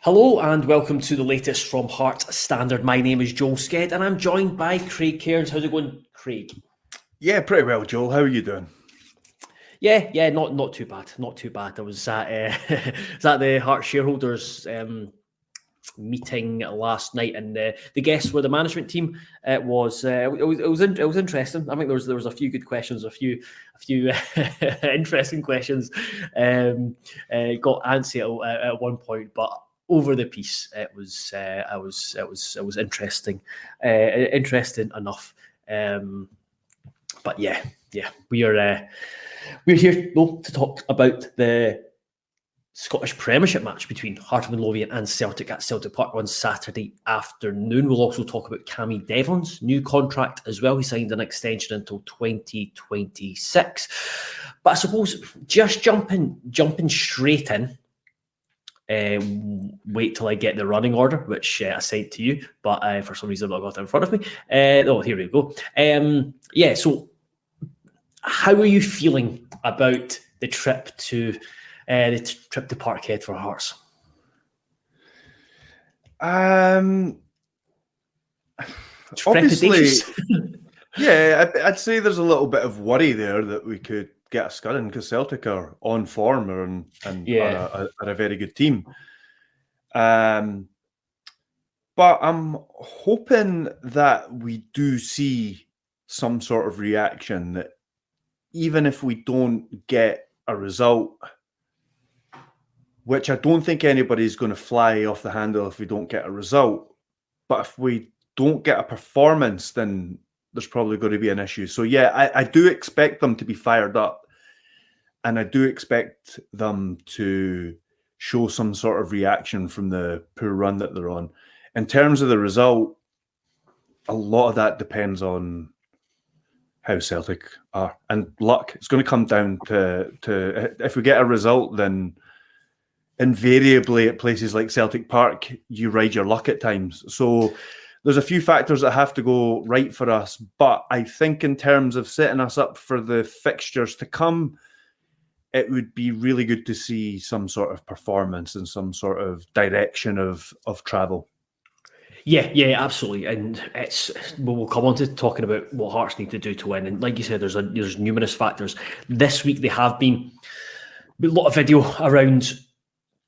Hello and welcome to the latest from Heart Standard. My name is Joel Sked and I'm joined by Craig Cairns. How's it going, Craig? Yeah, pretty well, Joel. How are you doing? Yeah, not too bad. Not too bad. I was at was at the Heart shareholders meeting last night, and the guests were the management team. It was interesting. I think there was a few good questions, a few interesting questions. Got antsy at one point, but over the piece, it was interesting, interesting enough. But yeah, we're here though to talk about the Scottish Premiership match between Heart of Midlothian and Celtic at Celtic Park on Saturday afternoon. We'll also talk about Cammy Devlin's new contract as well. He signed an extension until 2026. But I suppose just jumping straight in, wait till I get the running order, which I sent to you, but for some reason I've not got it in front of me. Here we go. So how are you feeling about the trip to Parkhead for Hearts? Obviously, yeah, I'd say there's a little bit of worry there that we could get a scudding because Celtic are on form and are a very good team. But I'm hoping that we do see some sort of reaction, that even if we don't get a result, which I don't think anybody's going to fly off the handle if we don't get a result, but if we don't get a performance, then there's probably going to be an issue. So yeah, I do expect them to be fired up, and I do expect them to show some sort of reaction from the poor run that they're on. In terms of the result, a lot of that depends on how Celtic are, and luck. It's going to come down to if we get a result, then invariably at places like Celtic Park, you ride your luck at times. So there's a few factors that have to go right for us. But I think in terms of setting us up for the fixtures to come, it would be really good to see some sort of performance and some sort of direction of travel. Yeah, absolutely. And we'll come on to talking about what Hearts need to do to win. And like you said, there's numerous factors. This week they have been a lot of video around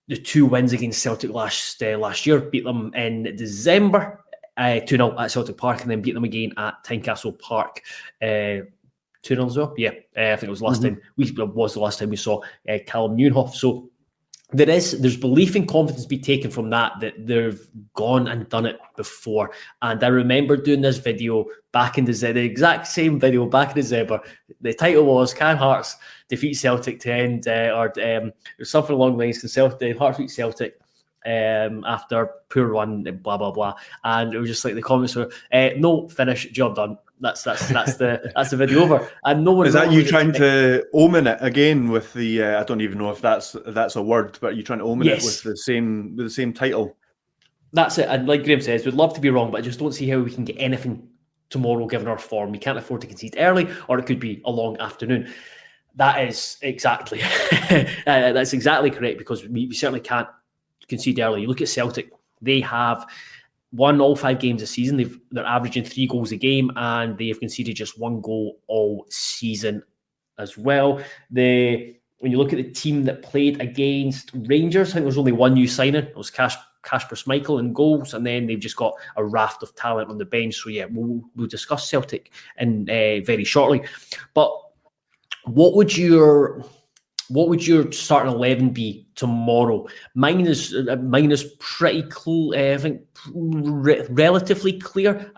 the two wins against Celtic last year. Beat them in December 2-0 at Celtic Park, and then beat them again at Tynecastle Park 2-0 as well. Yeah, I think it was the last time we saw Callum Newhoff. So there's belief and confidence to be taken from that they've gone and done it before. And I remember doing this video back in December, the exact same video back in December. The title was "Can Hearts defeat Celtic to end?" Or something along the lines. Can Hearts beat Celtic after poor run, blah blah blah. And it was just like the comments were, "No, finish, job done." That's the video over. And no one is that you trying to omen it again with the I don't even know if that's a word, but you're trying to omen it with the same title. That's it. And like Graham says, we'd love to be wrong, but I just don't see how we can get anything tomorrow given our form. We can't afford to concede early, or it could be a long afternoon. That is exactly that's exactly correct, because we certainly can't concede early. You look at Celtic; they have won all 5 games this season. They're averaging 3 goals a game, and they have conceded just 1 goal all season as well. When you look at the team that played against Rangers, I think there's only one new signing. It was Kasper Schmeichel in goals, and then they've just got a raft of talent on the bench. So yeah, we'll discuss Celtic in very shortly. But what would your starting 11 be tomorrow? Mine is pretty clear. I think relatively clear.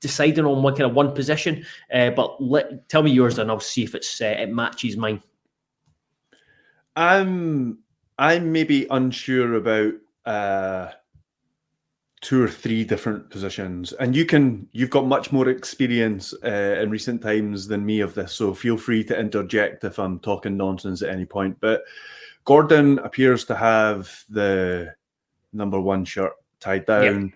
Deciding on one position, but tell me yours, and I'll see if it matches mine. I'm maybe unsure about 2 or 3 different positions, and you've got much more experience in recent times than me of this, so feel free to interject if I'm talking nonsense at any point. But Gordon appears to have the number 1 shirt tied down. Yep.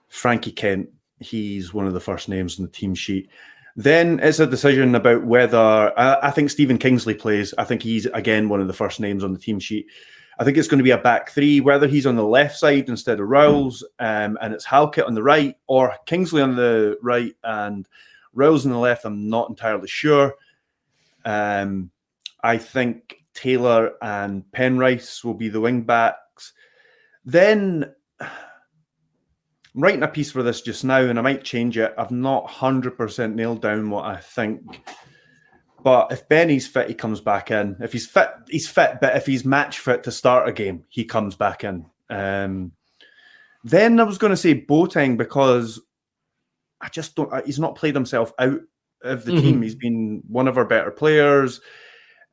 Frankie Kent, he's one of the first names on the team sheet. Then it's a decision about whether I think Stephen Kingsley plays. I think he's again one of the first names on the team sheet. I think it's going to be a back three, whether he's on the left side instead of Rowles, and it's Halkett on the right, or Kingsley on the right and Rowles on the left. I'm not entirely sure. I think Taylor and Penrice will be the wing backs. Then I'm writing a piece for this just now, and I might change it. I've not 100% nailed down what I think. But if Benny's fit, he comes back in. If he's fit, he's fit. But if he's match fit to start a game, he comes back in. Then I was going to say Boateng, because I just don't. He's not played himself out of the team. He's been one of our better players.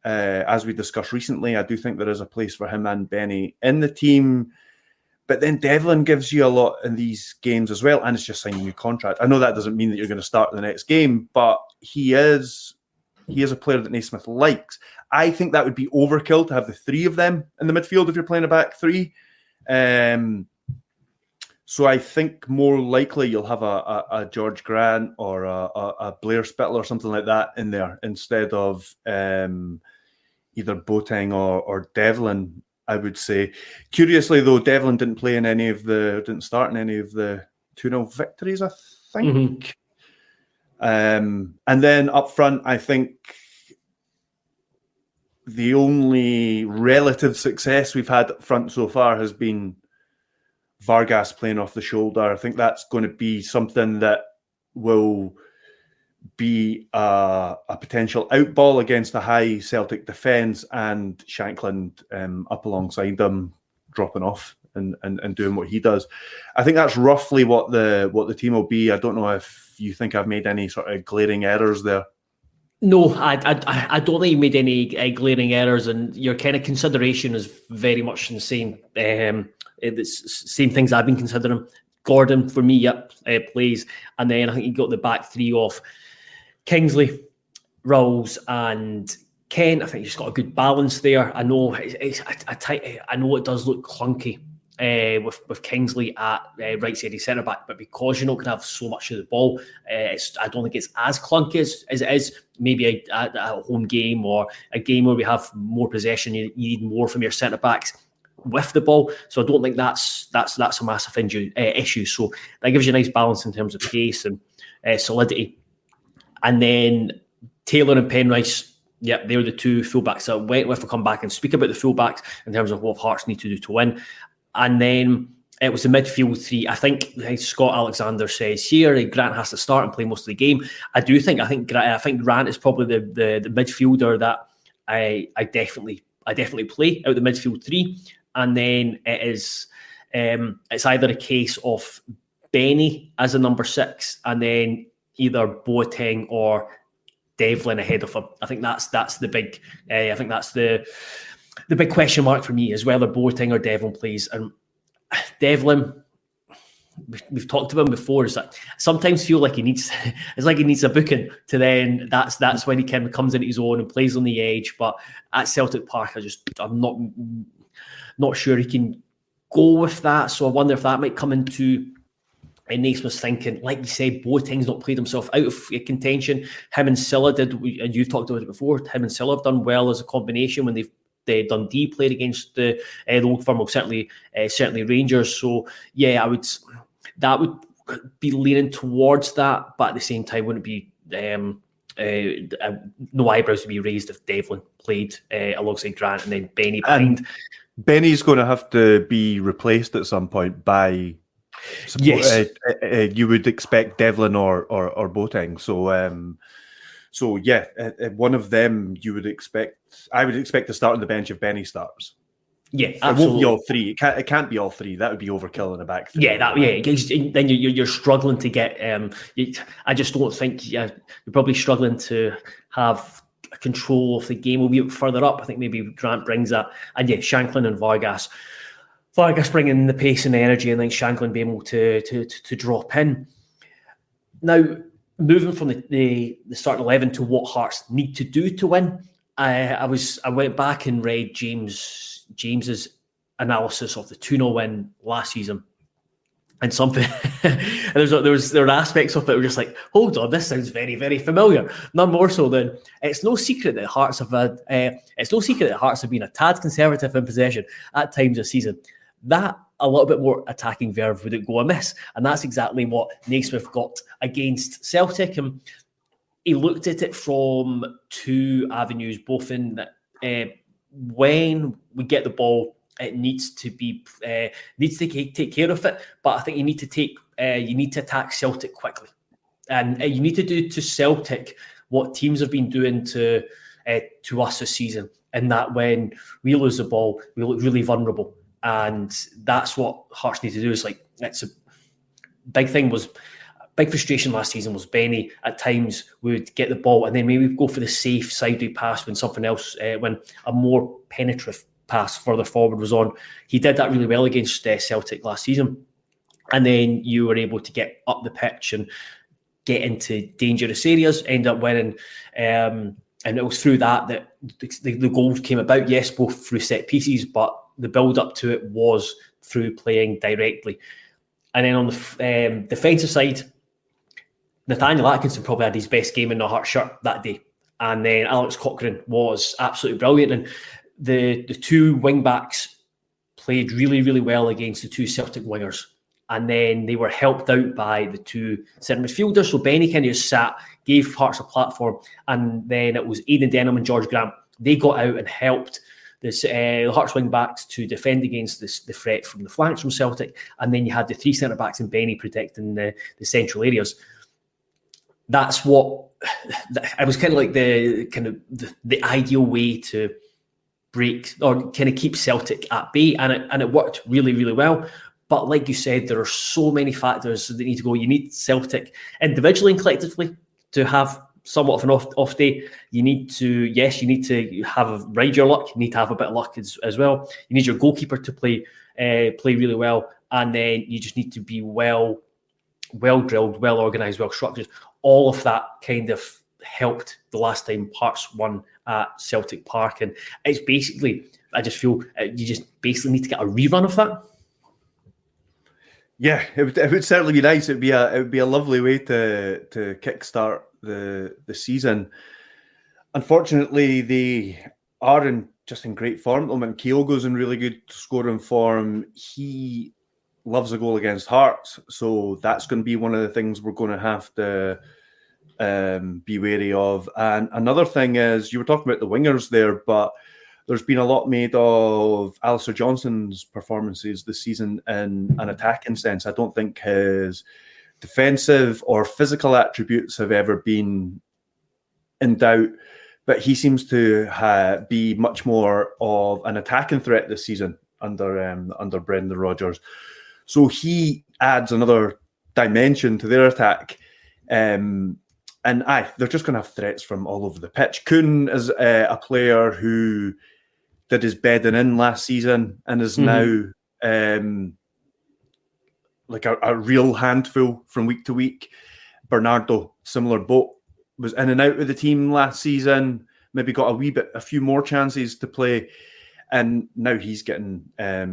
As we discussed recently, I do think there is a place for him and Benny in the team. But then Devlin gives you a lot in these games as well, and it's just signing a new contract. I know that doesn't mean that you're going to start the next game, but he is a player that Naismith likes. I think that would be overkill to have the three of them in the midfield if you're playing a back three. So I think more likely you'll have a George Grant or a Blair Spittle or something like that in there instead of either Boateng or Devlin, I would say. Curiously, though, Devlin didn't start in any of the 2-0 victories, I think. And then up front, I think the only relative success we've had up front so far has been Vargas playing off the shoulder. I think that's going to be something that will be a potential outball against a high Celtic defence, and Shankland up alongside them, dropping off and doing what he does. I think that's roughly what the team will be. I don't know if you think I've made any sort of glaring errors there. No, I don't think you made any glaring errors, and your kind of consideration is very much the same. It's same things I've been considering. Gordon, for me, plays. And then I think you got the back three of Kingsley, Rowles and Kent. I think you've got a good balance there. I know I know it does look clunky with Kingsley at right-sided centre-back, but because you're not going to have so much of the ball, I don't think it's as clunky as it is maybe a home game or a game where we have more possession. You need more from your centre-backs with the ball, so I don't think that's a massive issue. So that gives you a nice balance in terms of pace and solidity. And then Taylor and Penrice, they're the two fullbacks that went with. We'll come back and speak about the fullbacks in terms of what Hearts need to do to win. And then it was the midfield three. I think Scott Alexander says here Grant has to start and play most of the game. I think Grant is probably the midfielder that I definitely play out the midfield three. And then it's either a case of Benny as a number 6, and then either Boateng or Devlin ahead of him. I think that's the big. I think that's the big question mark for me, is whether Boateng or Devlin plays. And Devlin, we've talked about him before, is that sometimes feel like he needs a booking to then that's when he kind of comes into his own and plays on the edge. But at Celtic Park, I'm not sure he can go with that. So I wonder if that might come into Naismith's thinking. Like you said, Boateng's not played himself out of contention. Him and Silla did, and you've talked about it before, him and Silla have done well as a combination when they've Dundee played against the old firm, certainly Rangers. So yeah, that would be leaning towards that, but at the same time wouldn't be no eyebrows to be raised if Devlin played alongside Grant and then Benny behind. And Benny's going to have to be replaced at some point by. Yes, you would expect Devlin or Boateng. So yeah, one of them you would expect. I would expect to start on the bench if Benny starts. Yeah, absolutely. It won't be all three. It can't be all three. That would be overkill in the back three. Then you're struggling to get. I just don't think. You're probably struggling to have control of the game. We'll be further up. I think maybe Grant brings that, and Shankland and Vargas bringing the pace and the energy, and then Shankland being able to drop in. Now, moving from the starting 11 to what Hearts need to do to win, I went back and read James's analysis of the 2-0 win last season, And something, and there were aspects of it that were just like, hold on, this sounds very, very familiar. None more so than it's no secret that Hearts have been a tad conservative in possession at times this season. That a little bit more attacking verve would it go amiss, and that's exactly what Naismith got against Celtic. And he looked at it from two avenues, both in that when we get the ball, it needs to take care of it, but I think you need to attack Celtic quickly, and you need to do to Celtic what teams have been doing to us this season, and that when we lose the ball, we look really vulnerable, and that's what Hearts need to do. Is like it's a big frustration last season was Benny at times would get the ball and then maybe go for the safe sideway pass when something else, when a more penetrative pass further forward was on. He did that really well against Celtic last season, and then you were able to get up the pitch and get into dangerous areas, end up winning, and it was through that the goals came about. Yes, both through set pieces, but the build up to it was through playing directly. And then on the defensive side, Nathaniel Atkinson probably had his best game in the Hearts shirt that day, and then Alex Cochrane was absolutely brilliant. And the two wing backs played really, really well against the two Celtic wingers. And then they were helped out by the two centre midfielders. So Benny kind of just sat, gave Hearts a platform. And then it was Aidan Denham and George Grant. They got out and helped the Hearts wing backs to defend against the threat from the flanks from Celtic. And then you had the three centre backs and Benny protecting the central areas. That's what it was kind of like the ideal way to break or kind of keep Celtic at bay, and it worked really, really well. But like you said, there are so many factors that need to go. You need Celtic individually and collectively to have somewhat of an off day. You need to ride your luck. You need to have a bit of luck as well. You need your goalkeeper to play really well, and then you just need to be well drilled, well organised, well structured. All of that kind of helped the last time Hearts won at Celtic Park, and it's basically, I just feel you just basically need to get a rerun of that. Yeah, it would certainly be nice. It would be a lovely way to kickstart the season. Unfortunately, they are in great form. Kyogo's in really good scoring form. He loves a goal against Hearts, so that's going to be one of the things we're going to have to be wary of. And another thing is, you were talking about the wingers there, but there's been a lot made of Alistair Johnston's performances this season in an attacking sense. I don't think his defensive or physical attributes have ever been in doubt, but he seems to be much more of an attacking threat this season under Brendan Rodgers. So he adds another dimension to their attack. And they're just going to have threats from all over the pitch. Kuhn is a player who did his bedding in last season and is now like a real handful from week to week. Bernardo, similar boat, was in and out of the team last season, maybe got a few more chances to play, and now he's getting a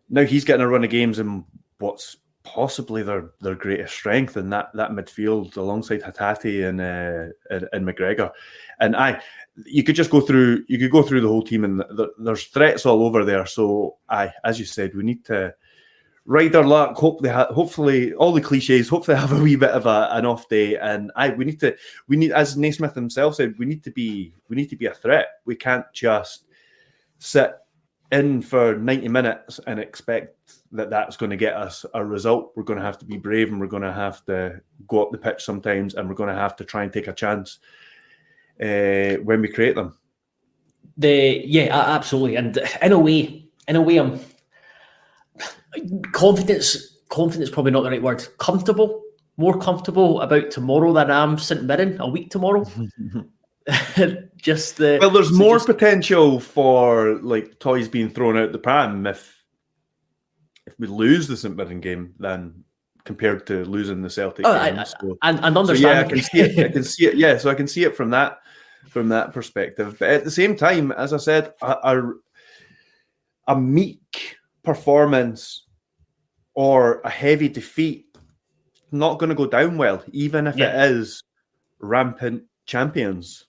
run of games in what's possibly their greatest strength in that midfield, alongside Hatate and McGregor. And you could go through the whole team, and there's threats all over there. So as you said, we need to ride our luck. Hopefully all the cliches. Hopefully have a wee bit of an off day. And we need, as Naismith himself said, we need to be a threat. We can't just sit in for 90 minutes and expect that's going to get us a result. We're going to have to be brave, and we're going to have to go up the pitch sometimes, and we're going to have to try and take a chance when we create them. Absolutely. And in a way, I'm confidence probably not the right word. More comfortable about tomorrow than I am St Mirren a week tomorrow. There's more potential for like toys being thrown out the pram if we lose the St Mirren game than compared to losing the Celtic game. And understand. I can see it. I can see it. Yeah, so I can see it from that perspective. But at the same time, as I said, a meek performance or a heavy defeat, not going to go down well, even if it is rampant champions.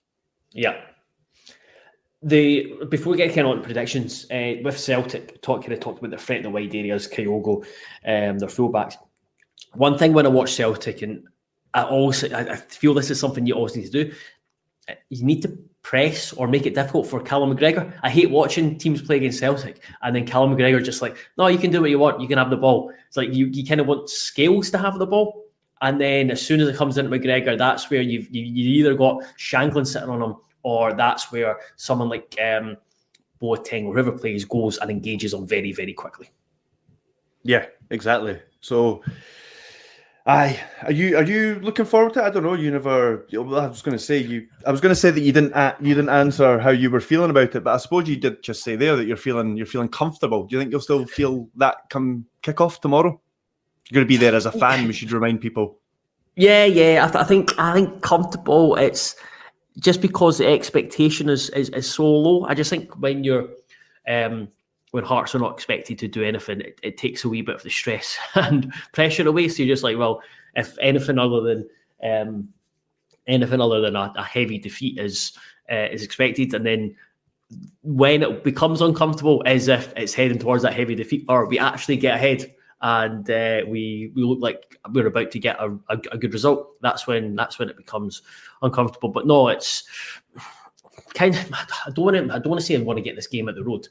Yeah. Before we get kind of on to predictions, with Celtic, talked about their threat in the wide areas, Kyogo, their fullbacks. One thing when I watch Celtic, and I feel this is something you always need to do, you need to press or make it difficult for Callum McGregor. I hate watching teams play against Celtic and then Callum McGregor just like, no, you can do what you want, you can have the ball. It's like you kind of want Scales to have the ball, and then as soon as it comes into McGregor, that's where you either got Shanklin sitting on him, or that's where someone like Boateng or whoever plays goes and engages them very, very quickly. Yeah, exactly. So, are you looking forward to it? I don't know. You never. I was going to say that you didn't answer how you were feeling about it, but I suppose you did just say there that you're feeling comfortable. Do you think you'll still feel that come kick off tomorrow? You're going to be there as a fan. We should remind people. Yeah. I think comfortable. It's just because the expectation is so low. I just think when you're when Hearts are not expected to do anything, it takes a wee bit of the stress and pressure away. So you're just like, well, if anything other than a heavy defeat is expected, and then when it becomes uncomfortable, as if it's heading towards that heavy defeat, or we actually get ahead and we look like we're about to get a good result, that's when it becomes uncomfortable. But no, it's kind of, I don't want to say I want to get this game at the road,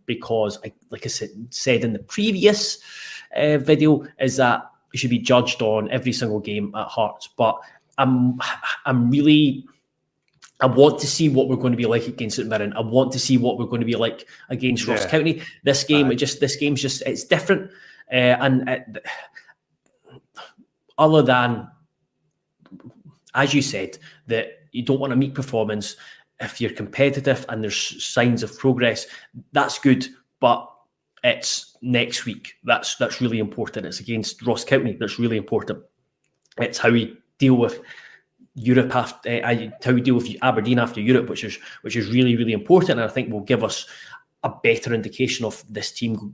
because like I said in the previous video, is that it should be judged on every single game at Hearts. But I want to see what we're going to be like against St Mirren. I want to see what we're going to be like against Ross County. This game's just it's different, other than, as you said, that you don't want a meat performance. If you're competitive and there's signs of progress, that's good. But it's next week. That's really important. It's against Ross County. That's really important. It's how we deal with Europe after how we deal with Aberdeen after Europe, which is really, really important, and I think will give us a better indication of this team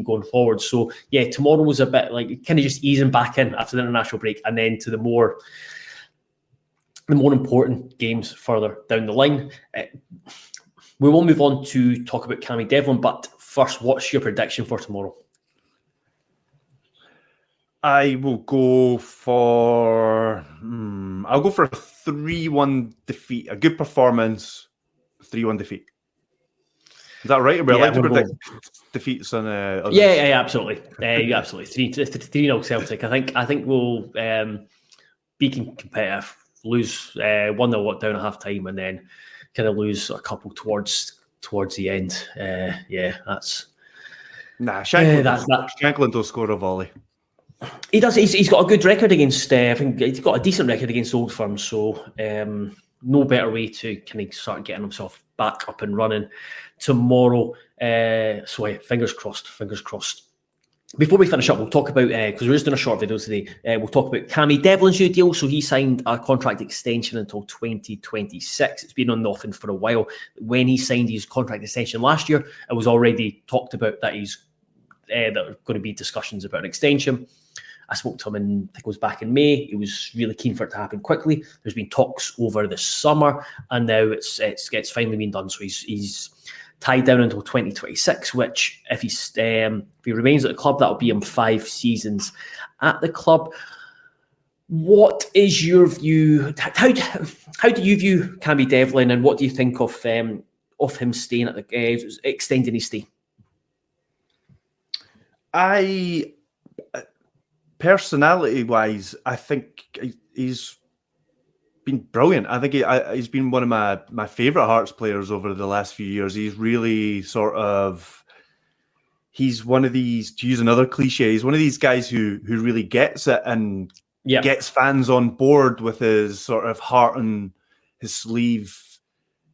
going forward. So yeah, tomorrow was a bit like kind of just easing back in after the international break, and then to the more important games further down the line. We will move on to talk about Cammy Devlin, but first, what's your prediction for tomorrow? I will go for I'll go for a 3-1 defeat, a good performance, 3-1 defeat. Is that right? We're allowed to predict defeats on yeah, absolutely. Absolutely. 3-0 Celtic. I think we'll be competitive, lose 1-0 down at half time, and then kind of lose a couple towards the end. That's Shanklin will score a volley. He does. He's got a good record against. I think he's got a decent record against Old Firm. So no better way to kind of start getting himself back up and running tomorrow. Fingers crossed. Before we finish up, we'll talk about, because we're just doing a short video today, we'll talk about Cammy Devlin's new deal. So he signed a contract extension until 2026. It's been on the offing for a while. When he signed his contract extension last year, it was already talked about that that are going to be discussions about an extension. I spoke to him I think it was back in May. He was really keen for it to happen quickly. There's been talks over the summer, and now it's finally been done. So he's tied down until 2026, which if he remains at the club, that'll be him 5 seasons at the club. What is your view? How do you view Cammy Devlin, and what do you think of him staying at the extending his stay? Personality-wise, I think he's been brilliant. I think he's been one of my favourite Hearts players over the last few years. He's really he's one of these, to use another cliche, he's one of these guys who really gets it and gets fans on board with his sort of heart on his sleeve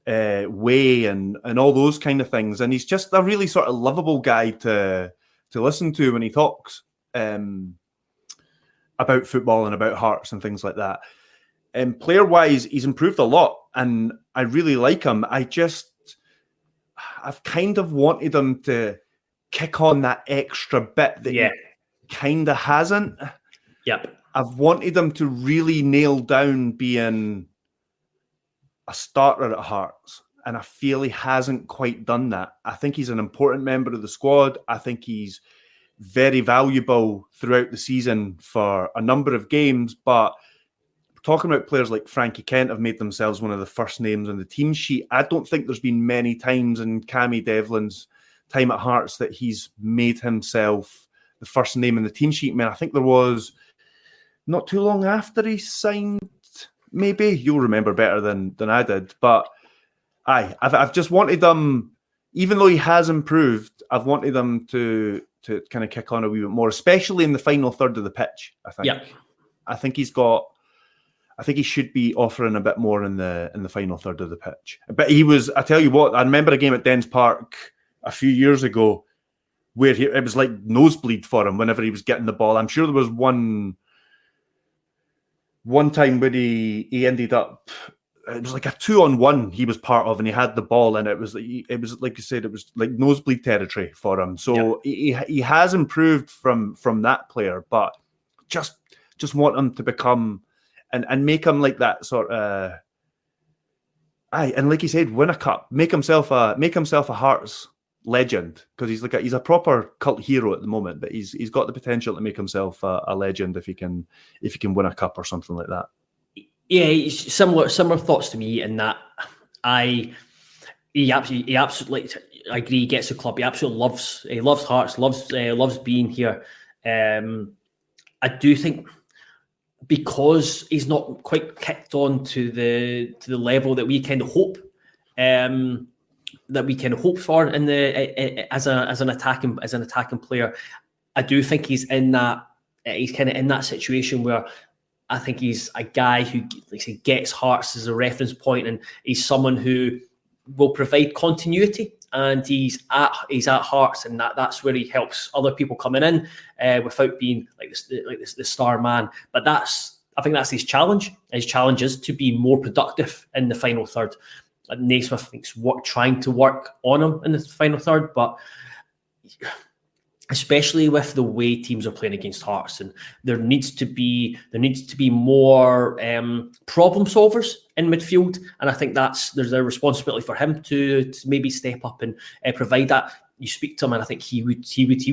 way and all those kind of things. And he's just a really sort of lovable guy to listen to when he talks about football and about Hearts and things like that. And player-wise, he's improved a lot, and I really like him. I've kind of wanted him to kick on that extra bit that he kind of hasn't. Yep. I've wanted him to really nail down being a starter at Hearts, and I feel he hasn't quite done that. I think he's an important member of the squad. I think he's very valuable throughout the season for a number of games, but talking about players like Frankie Kent have made themselves one of the first names on the team sheet. I don't think there's been many times in Cammy Devlin's time at Hearts that he's made himself the first name in the team sheet. Man, I think there was not too long after he signed, maybe. You'll remember better than I did. But I've just wanted them, even though he has improved, I've wanted them to kind of kick on a wee bit more, especially in the final third of the pitch, I think. Yeah. I think he should be offering a bit more in the final third of the pitch. But he was, I tell you what, I remember a game at Dens Park a few years ago where it was like nosebleed for him whenever he was getting the ball. I'm sure there was one time where he ended up, it was like a 2-on-1 he was part of, and he had the ball, and it was like you said, it was like nosebleed territory for him. So he has improved from that player, but just want him to become and make him like that sort of and like you said, win a cup, make himself a Hearts legend, because he's a proper cult hero at the moment, but he's got the potential to make himself a legend if he can win a cup or something like that. Yeah, similar thoughts to me in that he absolutely, I agree, he gets the club. He absolutely loves Hearts, loves being here. I do think because he's not quite kicked on to the level that we kind of hope for in the as an attacking player. I do think he's kind of in that situation where I think he's a guy who, like I say, gets Hearts as a reference point, and he's someone who will provide continuity. And he's at Hearts, and that's where he helps other people coming in without being like the star man. But I think that's his challenge. His challenge is to be more productive in the final third. Naismith thinks trying to work on him in the final third, but especially with the way teams are playing against Hearts, and there needs to be more problem solvers in midfield, and I think there's a responsibility for him to maybe step up and provide that. You speak to him, and I think he would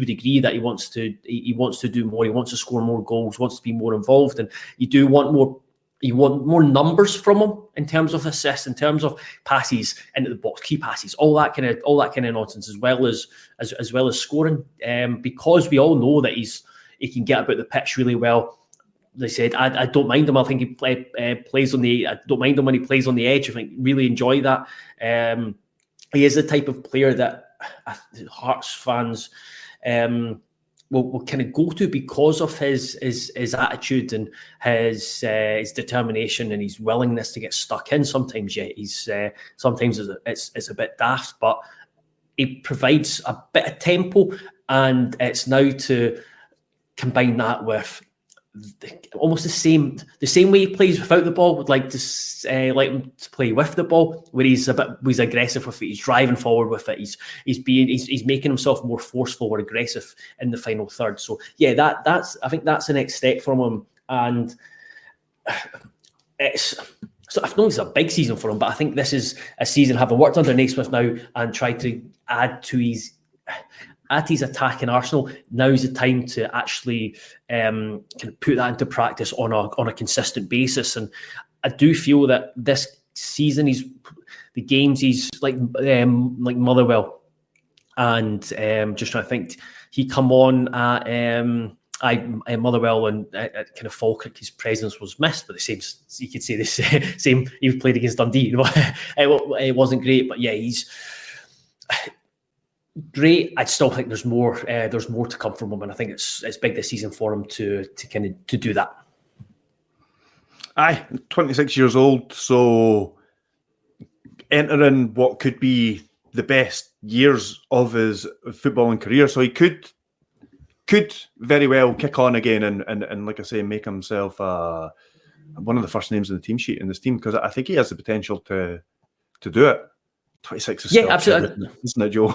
agree that he wants to do more. He wants to score more goals, wants to be more involved, and you want more numbers from him in terms of assists, in terms of passes into the box, key passes, all that kind of nonsense, as well as scoring. Because we all know that he can get about the pitch really well. They said, I don't mind him. I think he plays on the. I don't mind him when he plays on the edge. I think really enjoy that. He is the type of player that Hearts fans will kind of go to because of his attitude and his determination and his willingness to get stuck in. Sometimes, sometimes it's a bit daft, but he provides a bit of tempo, and it's now to combine that with almost the same way he plays without the ball. Would like to like him to play with the ball, where he's aggressive with it, he's driving forward with it, he's making himself more forceful or aggressive in the final third. So yeah, that's I think that's the next step from him, and I know it's a big season for him, but I think this is a season, having worked under Naismith now and tried to add to his attacking arsenal. Now's the time to actually kind of put that into practice on a consistent basis. And I do feel that this season he's like Motherwell, and just trying to think, he come on at Motherwell, and at kind of Falkirk his presence was missed, but the same, you could say this same he played against Dundee. It wasn't great, but yeah, he's great. I still think there's more to come from him, and I think it's big this season for him to do that. 26 years old, so entering what could be the best years of his footballing career. So he could very well kick on again and like I say, make himself one of the first names in the team sheet in this team, because I think he has the potential to do it. 26 is absolutely, isn't it, Joe?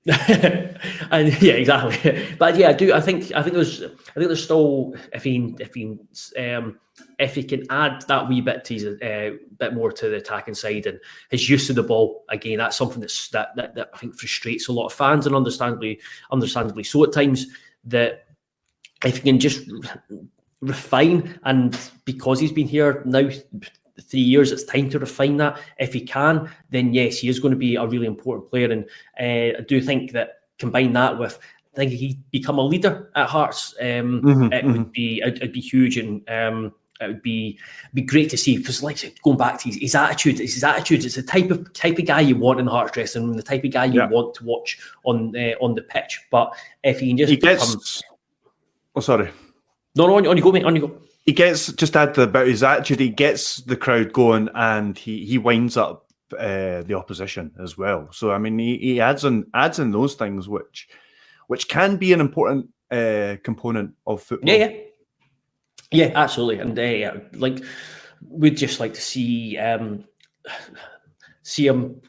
And yeah, exactly. But yeah, I think there's still if he can add that wee bit to his bit more to the attacking side and his use of the ball again, that's something that I think frustrates a lot of fans, and understandably so at times. That if he can just refine, and because he's been here now 3 years, it's time to refine that. If he can, then yes, he is going to be a really important player. And I do think that combine that with, I think he'd become a leader at Hearts. It'd be huge, and it would be great to see, because like going back to his attitude. It's the type of guy you want in the Hearts dressing room, the type of guy you want to watch on the pitch. But if he can just oh, sorry. No, on you go, mate. On you go. He gets, just add about his attitude, he gets the crowd going, and he winds up the opposition as well. So I mean, he adds in those things, which can be an important component of football. Yeah, absolutely. And like, we'd just like to see him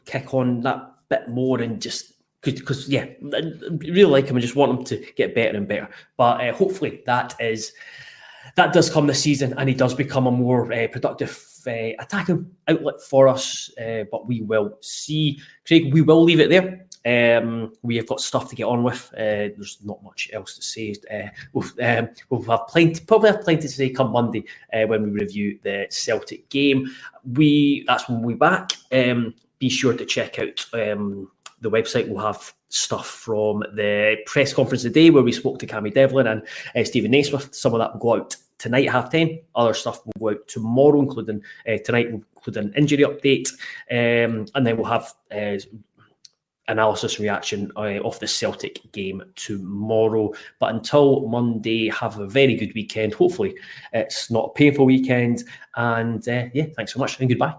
kick on that bit more, and just because I really like him and just want him to get better and better. But hopefully that does come this season, and he does become a more productive attacking outlet for us. But we will see. Craig, we will leave it there. We have got stuff to get on with. There's not much else to say. We'll have plenty to say come Monday when we review the Celtic game. That's when we'll be back. Be sure to check out the website. We'll have stuff from the press conference today where we spoke to Cammy Devlin and Stephen Naismith. Some of that will go out tonight at 10:30. Other stuff will go out tomorrow, including tonight will include an injury update, and then we'll have analysis and reaction of the Celtic game tomorrow. But until Monday, have a very good weekend. Hopefully it's not a painful weekend, and thanks so much and goodbye.